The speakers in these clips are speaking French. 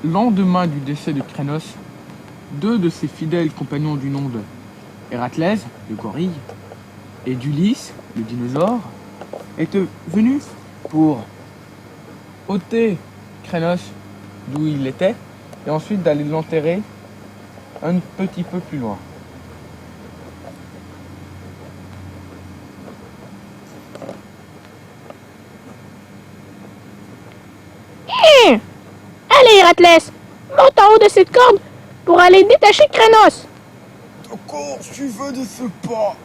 lendemain du décès de Crénos, deux de ses fidèles compagnons du nom de Héraclès, le gorille, et d'Ulysse, le dinosaure, étaient venus pour ôter Crénos d'où il était et ensuite d'aller l'enterrer un petit peu plus loin. Allez, Héraclès, monte en haut de cette corde pour aller détacher Crénos. D'accord, je veux de ce pas.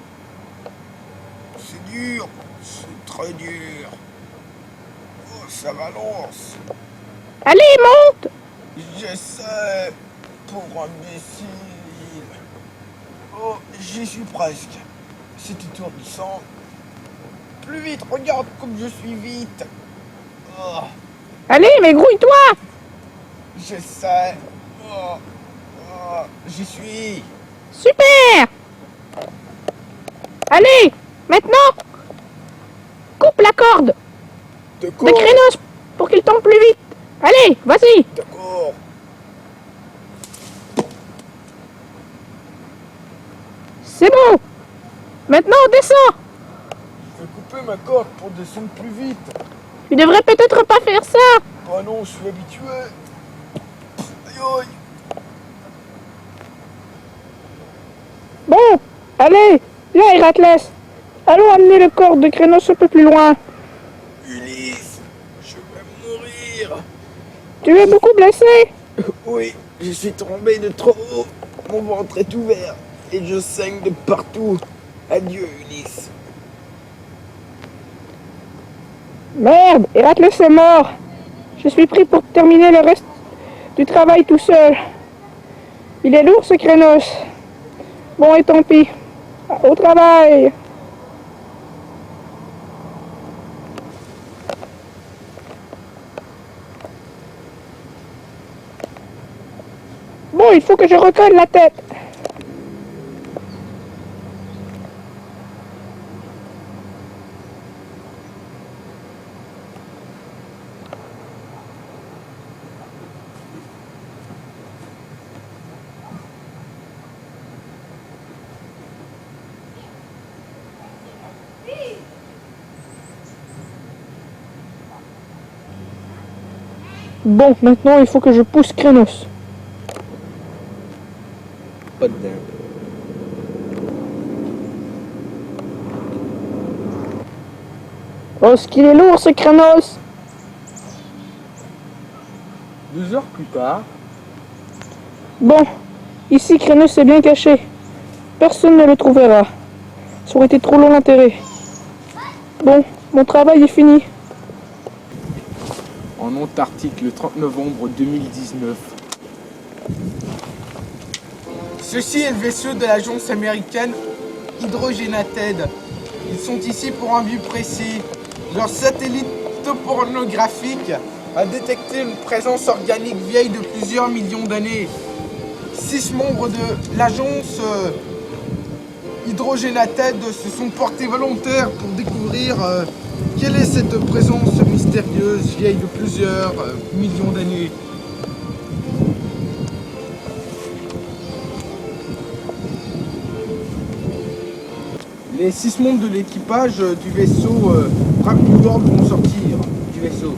C'est dur, c'est très dur. Oh, ça balance. Allez, monte. J'essaie, pauvre imbécile. Oh, j'y suis presque. C'est étourdissant. Plus vite, regarde comme je suis vite. Oh, Allez, mais grouille-toi. j'essaie. Oh, oh, j'y suis. Super. Allez, maintenant, coupe la corde D'accord, de Crénos pour qu'il tombe plus vite. Allez, vas-y. d'accord. C'est bon. Maintenant, descends. Je vais couper ma corde pour descendre plus vite. Tu devrais peut-être pas faire ça. Oh non, je suis habitué. Aïe aïe. Bon, allez, viens, Héraclès. Allons amener le corps de Crénos un peu plus loin. Ulysse, je vais mourir. Tu es beaucoup blessé. Oui, je suis tombé de trop haut. Mon ventre est ouvert et je saigne de partout. Adieu, Ulysse. Merde, Héraclès est mort. Je suis pris pour terminer le reste du travail tout seul. Il est lourd, ce Crénos. Bon, et tant pis. Au travail. Bon, il faut que je recolle la tête. Bon, maintenant il faut que je pousse Crénos. Pas de dingue. Oh, ce qu'il est lourd, ce Crénos. 2 heures plus tard, Bon, ici Crénos est bien caché. Personne ne le trouvera. Ça aurait été trop long l'enterrer. Bon, mon travail est fini. en Antarctique, le 30 novembre 2019. Ceci est le vaisseau de l'agence américaine Hydrogenated. Ils sont ici pour un but précis. Leur satellite topornographique a détecté une présence organique vieille de plusieurs millions d'années. 6 membres de l'agence Hydrogenated se sont portés volontaires pour découvrir quelle est cette présence mystérieuse vieille de plusieurs millions d'années. Les 6 membres de l'équipage du vaisseau Rapid World vont sortir du vaisseau.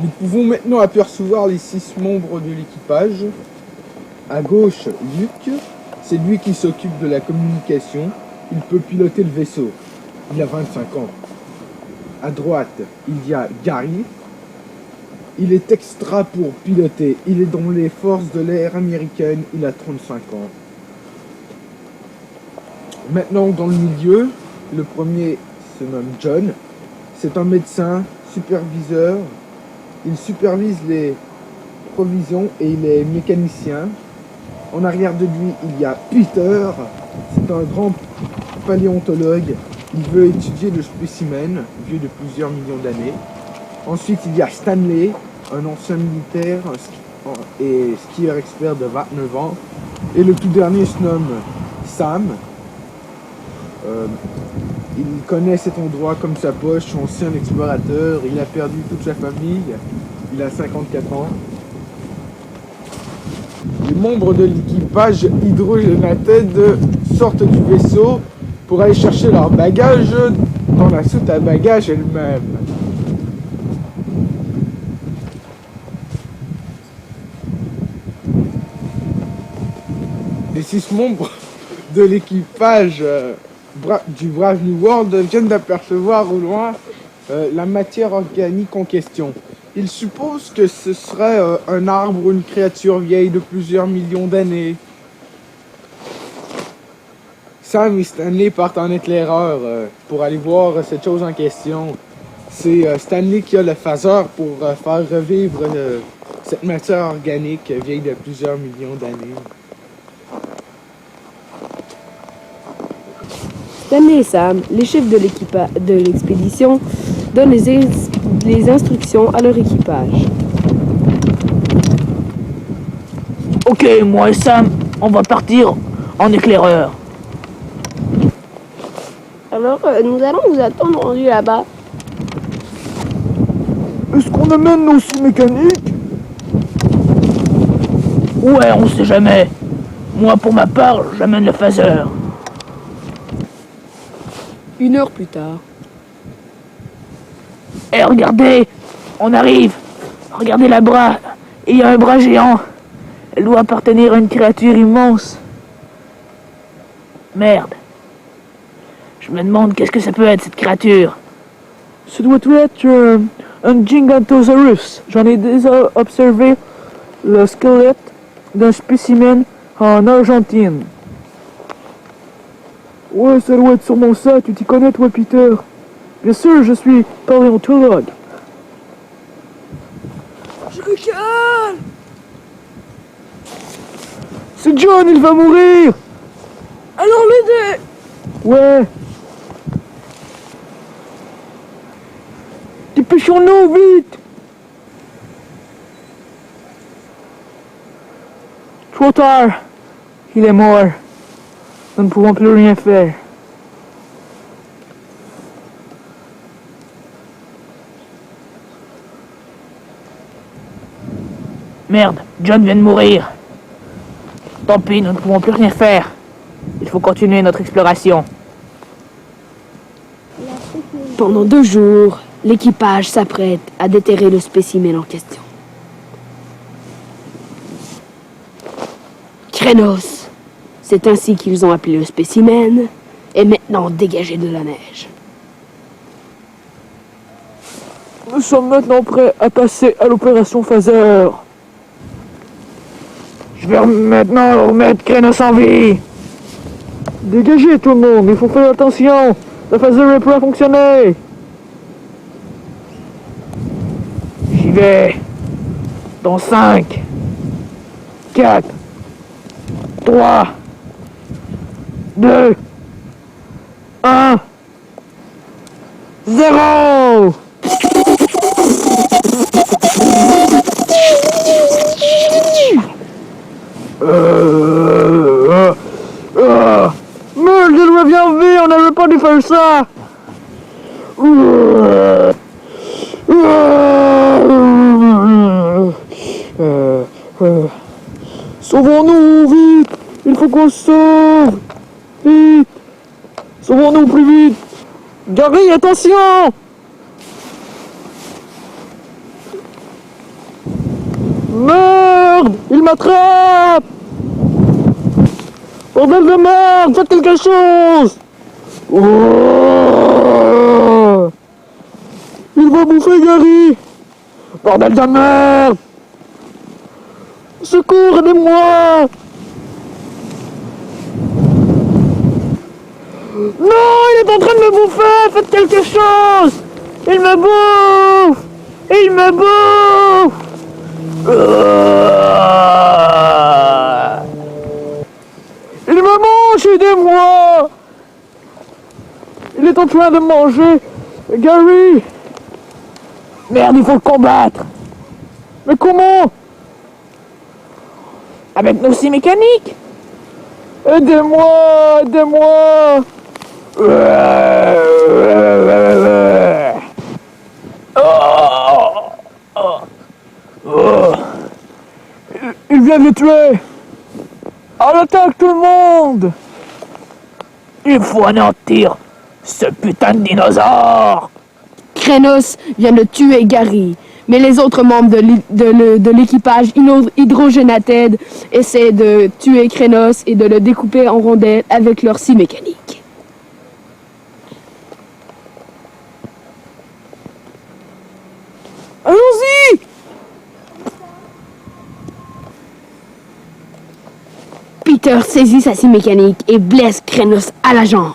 Nous pouvons maintenant apercevoir les 6 membres de l'équipage. À gauche, Luc, c'est lui qui s'occupe de la communication. Il peut piloter le vaisseau. Il a 25 ans. À droite, il y a Gary. Il est extra pour piloter. Il est dans les forces de l'air américaines. Il a 35 ans. Maintenant, dans le milieu, le premier se nomme John. C'est un médecin, superviseur. Il supervise les provisions et il est mécanicien. En arrière de lui, il y a Peter. C'est un grand paléontologue. Il veut étudier le spécimen, vieux de plusieurs millions d'années. Ensuite, il y a Stanley, un ancien militaire et skieur expert de 29 ans. Et le tout dernier se nomme Sam. Il connaît cet endroit comme sa poche, ancien explorateur. Il a perdu toute sa famille. Il a 54 ans. Les membres de l'équipage hydrogénated sortent du vaisseau pour aller chercher leurs bagages dans la soute à bagages elle-même. Les 6 membres de l'équipage du Brave New World viennent d'apercevoir au loin la matière organique en question. Ils supposent que ce serait un arbre ou une créature vieille de plusieurs millions d'années. Sam et Stanley partent en éclaireur pour aller voir cette chose en question. C'est Stanley qui a le phaser pour faire revivre cette matière organique vieille de plusieurs millions d'années. Stanley et Sam, les chefs de l'expédition, donnent les instructions à leur équipage. Ok, moi et Sam, on va partir en éclaireur. Alors, nous allons vous attendre rendus là-bas. Est-ce qu'on amène nos scies mécaniques? Ouais, on sait jamais. Moi, pour ma part, j'amène le phaser. 1 heure plus tard. Eh, regardez, on arrive. Regardez la bras. Il y a un bras géant. Elle doit appartenir à une créature immense. Merde. Je me demande qu'est-ce que ça peut être, cette créature. Ça doit être un Gigantosaurus. J'en ai déjà observé le squelette d'un spécimen en Argentine. Ouais, ça doit être sûrement ça. Tu t'y connais, toi, Peter? Bien sûr, je suis paléontologue. Je recale! C'est John, il va mourir! Alors l'aidez! Ouais. Dépêchons-nous, vite! Trop tard. Il est mort. Nous ne pouvons plus rien faire. Merde, John vient de mourir. Tant pis, nous ne pouvons plus rien faire. Il faut continuer notre exploration. Pendant 2 jours, l'équipage s'apprête à déterrer le spécimen en question. Krenos, c'est ainsi qu'ils ont appelé le spécimen, est maintenant dégagé de la neige. Nous sommes maintenant prêts à passer à l'opération phaser. Je vais maintenant remettre Krenos en vie. Dégagez tout le monde, il faut faire attention. Le phaser est prêt à fonctionner. J'y vais. Dans 5, 4, 3, 2, 1, 0. Merde, je reviens en vie, on n'avait pas dû faire ça. Sauvons-nous, vite. Il faut qu'on se sauve. Vite. Sauvons-nous plus vite. Gary, attention. Merde, il m'attrape. Bordel de merde, faites quelque chose. Oh, il va bouffer Gary. Bordel de merde. Secours, aidez-moi. Non, il est en train de me bouffer. Faites quelque chose. Il me bouffe. Il me bouffe. Il me mange, aidez-moi. Il est en train de manger Gary. Merde, il faut le combattre. Mais comment? avec nos scies mécaniques. Aidez-moi, aidez-moi. Ils viennent le tuer. À l'attaque tout le monde. Il faut anéantir ce putain de dinosaure. Krenos vient de tuer Gary, mais les autres membres de l'équipage Hydrogénated essaient de tuer Krenos et de le découper en rondelles avec leur scie mécanique. Allons-y. Peter saisit sa scie mécanique et blesse Krenos à la jambe.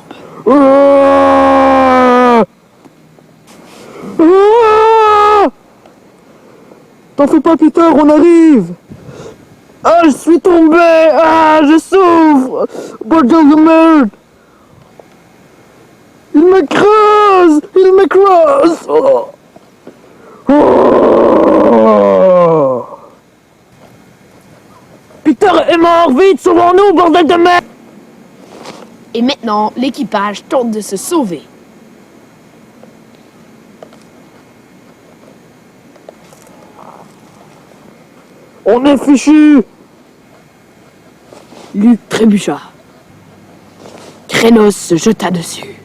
T'en fais pas, Peter, on arrive. Ah, je suis tombé. Ah, je souffre. Bordel de merde. Il m'écrase. Il m'écrase. Oh. Oh. Peter est mort. Vite, sauvons-nous, bordel de merde. Et maintenant, l'équipage tente de se sauver. On est fichu. Luke trébucha. Krenos se jeta dessus.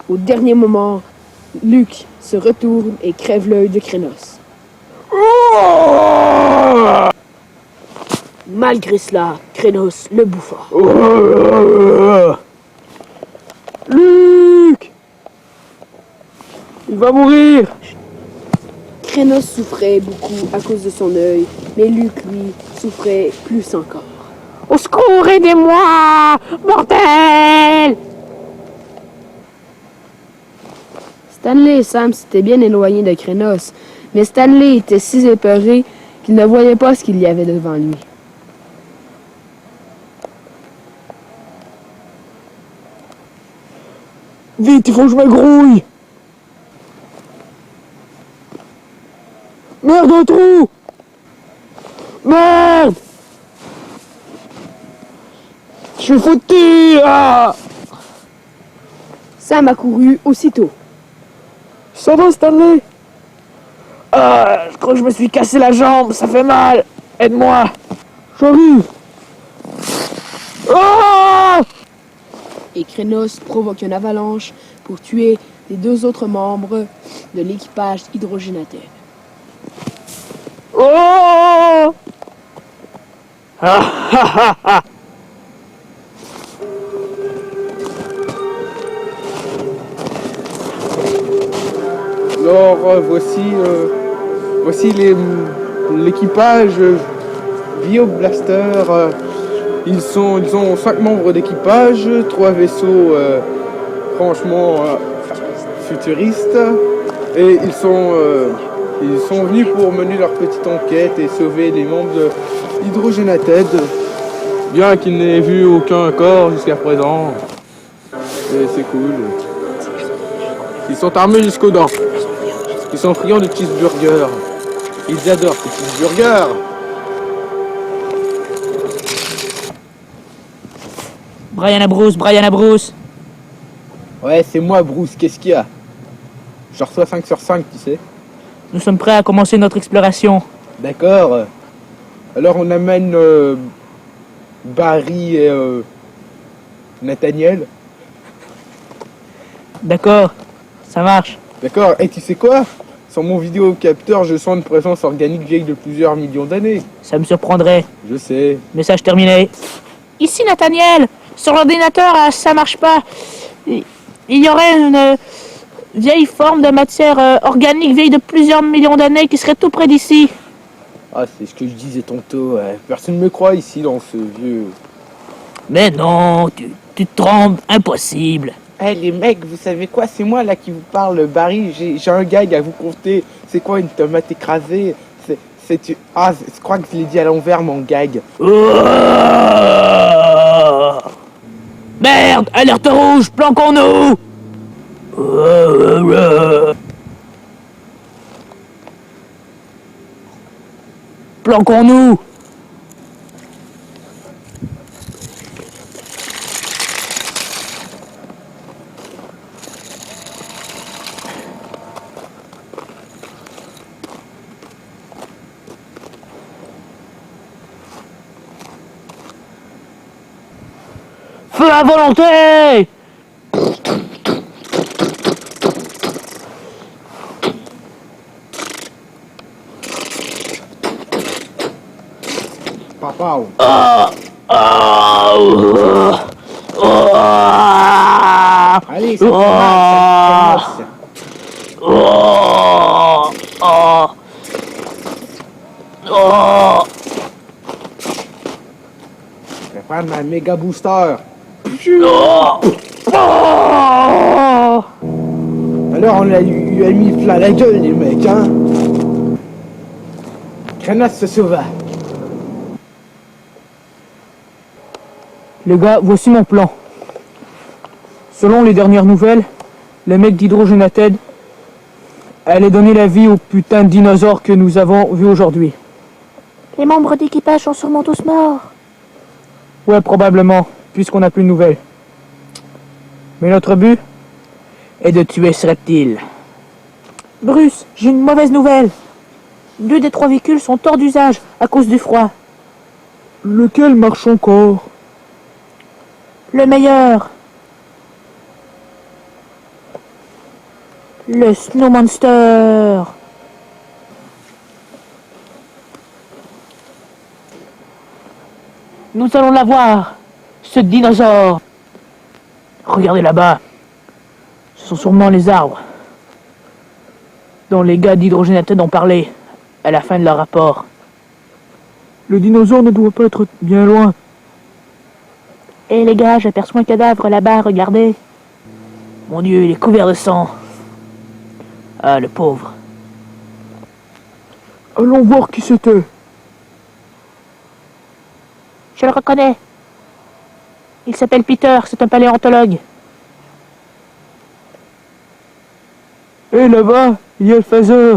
Au dernier moment, Luke se retourne et crève l'œil de Krenos. Malgré cela, Krenos le bouffa. Luke, il va mourir. Krenos souffrait beaucoup à cause de son œil, mais Luke, lui, souffrait plus encore. Au secours, aidez-moi, bordel! Stanley et Sam s'étaient bien éloignés de Krenos, mais Stanley était si épeuré qu'il ne voyait pas ce qu'il y avait devant lui. Vite, il faut que je me grouille. Merde, un trou. Merde. Je suis foutu. Ah. Sam accourut aussitôt. Ça va, Stanley? Ah, je crois que je me suis cassé la jambe, ça fait mal. Aide-moi. J'arrive. Ah. Et Krenos provoque une avalanche pour tuer les deux autres membres de l'équipage Hydrogénated. Oh. Ah, ah, ah, ah. Alors voici l'équipage Bioblaster. Ils ont 5 membres d'équipage, 3 vaisseaux franchement futuristes, et ils sont venus pour mener leur petite enquête et sauver les membres de Hydrogénated, bien qu'ils n'aient vu aucun corps jusqu'à présent. Et c'est cool. Ils sont armés jusqu'aux dents. Ils sont friands de cheeseburger. Ils adorent ces cheeseburgers. Brian à Bruce. Ouais, c'est moi, Bruce. Qu'est-ce qu'il y a? Je reçois 5 sur 5, tu sais. Nous sommes prêts à commencer notre exploration. D'accord. Alors on amène Barry et Nathaniel. D'accord, ça marche. D'accord. Et tu sais quoi? Sur mon vidéocapteur, je sens une présence organique vieille de plusieurs millions d'années. Ça me surprendrait. Je sais. Message terminé. Ici Nathaniel. Sur l'ordinateur, ça marche pas. Il y aurait une vieille forme de matière organique vieille de plusieurs millions d'années qui serait tout près d'ici. Ah, c'est ce que je disais tantôt. Personne ne me croit ici dans ce vieux... Mais non, tu te trompes, impossible. Eh les mecs, vous savez quoi? C'est moi là qui vous parle, Barry. J'ai un gag à vous conter. C'est quoi une tomate écrasée? Ah, je crois que je l'ai dit à l'envers, mon gag. Merde, alerte rouge, planquons-nous. Planquons-nous! Feu à volonté! Papa, allez, ça commence, ça Je vais prendre ma méga booster. Alors on lui a mis plein la gueule, les mecs, hein. Krenos se sauva. Les gars, voici mon plan. Selon les dernières nouvelles, le mec d'Hydrogénated allait donner la vie au putain de dinosaure que nous avons vu aujourd'hui. Les membres d'équipage sont sûrement tous morts. Ouais, probablement, puisqu'on n'a plus de nouvelles. Mais notre but est de tuer ce reptile. Bruce, j'ai une mauvaise nouvelle. 2 des 3 véhicules sont hors d'usage à cause du froid. Lequel marche encore? Le meilleur. Le Snow Monster. Nous allons l'avoir, ce dinosaure. Regardez là-bas. Ce sont sûrement les arbres dont les gars d'Hydrogénated ont parlé à la fin de leur rapport. Le dinosaure ne doit pas être bien loin. Eh les gars, j'aperçois un cadavre là-bas, regardez. Mon Dieu, il est couvert de sang. Ah, le pauvre. Allons voir qui c'était. Je le reconnais. Il s'appelle Peter, c'est un paléontologue. Et là-bas, il y a le phaser.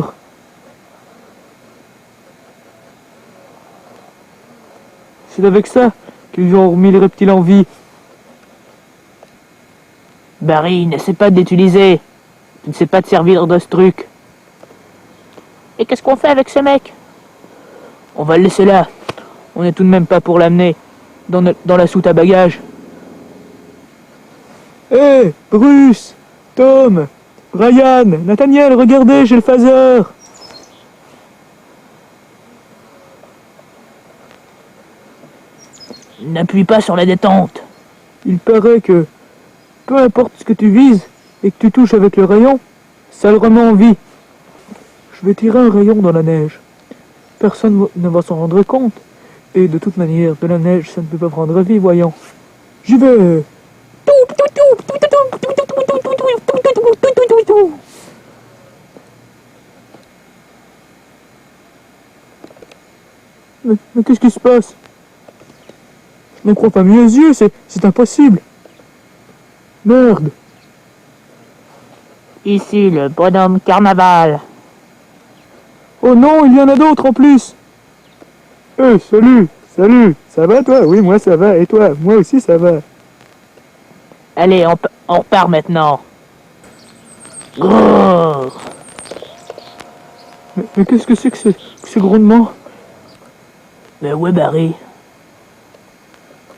C'est avec ça qu'ils ont remis les reptiles en vie. Barry, n'essaie pas d'utiliser. Tu ne sais pas te servir de ce truc. Et qu'est-ce qu'on fait avec ce mec? On va le laisser là. On n'est tout de même pas pour l'amener dans la soute à bagages. Hé, Bruce, Tom, Ryan, Nathaniel, regardez, j'ai le phaser. N'appuie pas sur la détente. Il paraît que peu importe ce que tu vises et que tu touches avec le rayon, ça le remet en vie. Je vais tirer un rayon dans la neige. Personne ne va s'en rendre compte. Et de toute manière, de la neige, ça ne peut pas prendre vie, voyons. J'y vais. Mais qu'est-ce qui se passe? Je ne crois pas mes yeux, c'est impossible. Merde. Ici, le bonhomme carnaval. Oh non, il y en a d'autres en plus. Salut, ça va toi? Oui, moi ça va, et toi? Moi aussi ça va. Allez, on repart maintenant. Grrr. Mais qu'est-ce que c'est que ce grondement? Mais ouais, Barry.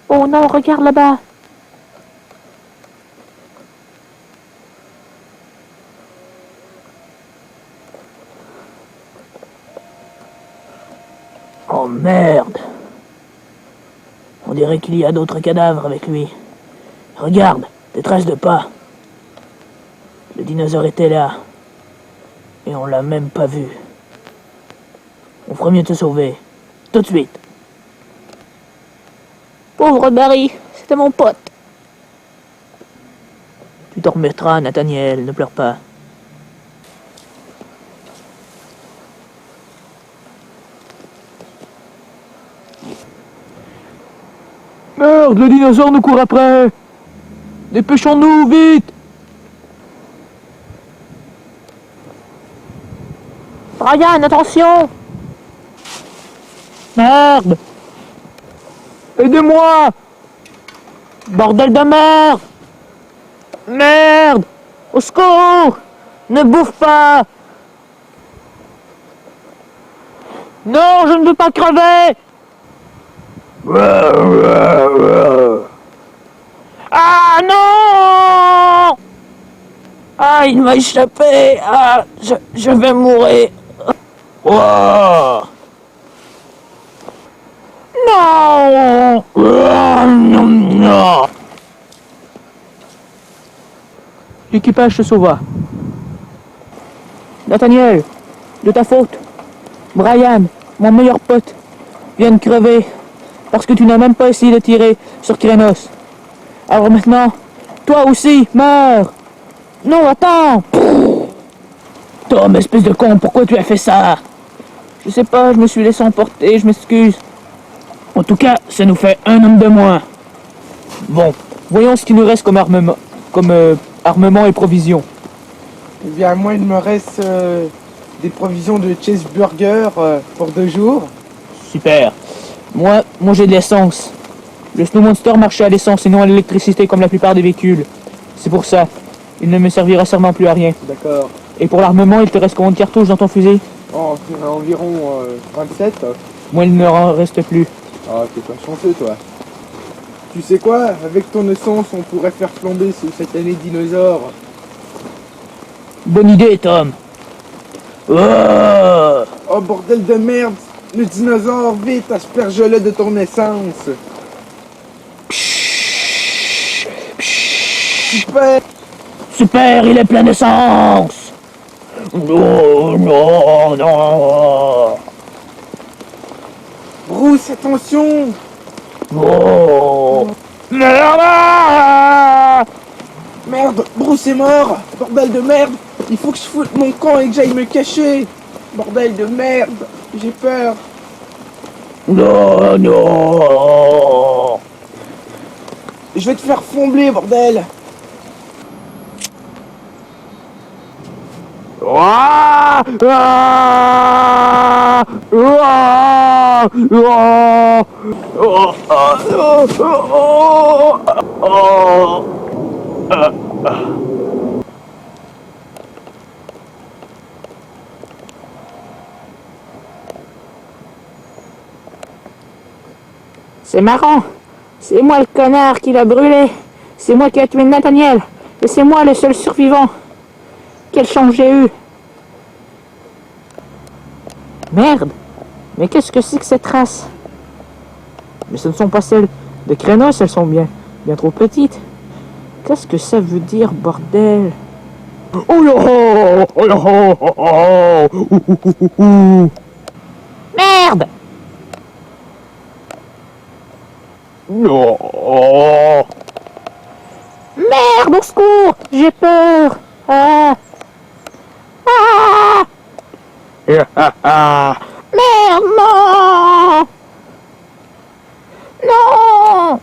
Oh non, regarde là-bas. Oh merde. On dirait qu'il y a d'autres cadavres avec lui. Regarde, des traces de pas. Le dinosaure était là. Et on l'a même pas vu. On ferait mieux de se sauver. Tout de suite. Pauvre Barry, c'était mon pote. Tu t'en remettras, Nathaniel, ne pleure pas. Merde, le dinosaure nous court après. Dépêchons-nous, vite. Ryan, attention. Merde! Aidez-moi! Bordel de merde! Merde! Au secours! Ne bouffe pas! Non, je ne veux pas crever! Ah non! Ah, il m'a échappé! Ah, je vais mourir! Oh. Non! Non! L'équipage se sauva. Nathaniel, de ta faute. Brian, mon meilleur pote, vient de crever parce que tu n'as même pas essayé de tirer sur Krenos. Alors maintenant, toi aussi, meurs! Non, attends! Tom, espèce de con, pourquoi tu as fait ça? Je sais pas, je me suis laissé emporter, je m'excuse. En tout cas, ça nous fait un homme de moins. Bon, voyons ce qu'il nous reste comme armement et provisions. Eh bien, moi, il me reste des provisions de cheeseburger pour 2 jours. Super. Moi j'ai de l'essence. Le Snow Monster marchait à l'essence et non à l'électricité comme la plupart des véhicules. C'est pour ça. Il ne me servira sûrement plus à rien. D'accord. Et pour l'armement, il te reste combien de cartouches dans ton fusil? Oh, environ 27. Moi, il ne m'en reste plus. Ah, t'es pas chanceux, toi. Tu sais quoi? Avec ton essence, on pourrait faire flamber ce satané dinosaure. Bonne idée, Tom. Oh, Oh, bordel de merde! Le dinosaure, vite, asperge-le de ton essence! Super! super, il est plein d'essence. Non, non, non. Bruce, attention! Oh. Merde. Merde, Bruce est mort! Bordel de merde! Il faut que je foute mon camp et que j'aille me cacher! Bordel de merde! J'ai peur! Non, non. Je vais te faire fondler, bordel! Ah, ah, ah, ah, C'est marrant. C'est moi le connard qui l'a brûlé. C'est moi qui a tué Nathaniel. Et c'est moi le seul survivant. Quelle chance j'ai eu. Merde. Mais qu'est-ce que c'est que cette race? Mais ce ne sont pas celles de Krenos, elles sont bien trop petites. Qu'est-ce que ça veut dire, bordel? oh là, oh là, Merde! non. Merde, au secours! J'ai peur! Ah! Ah! Merde, non! Non!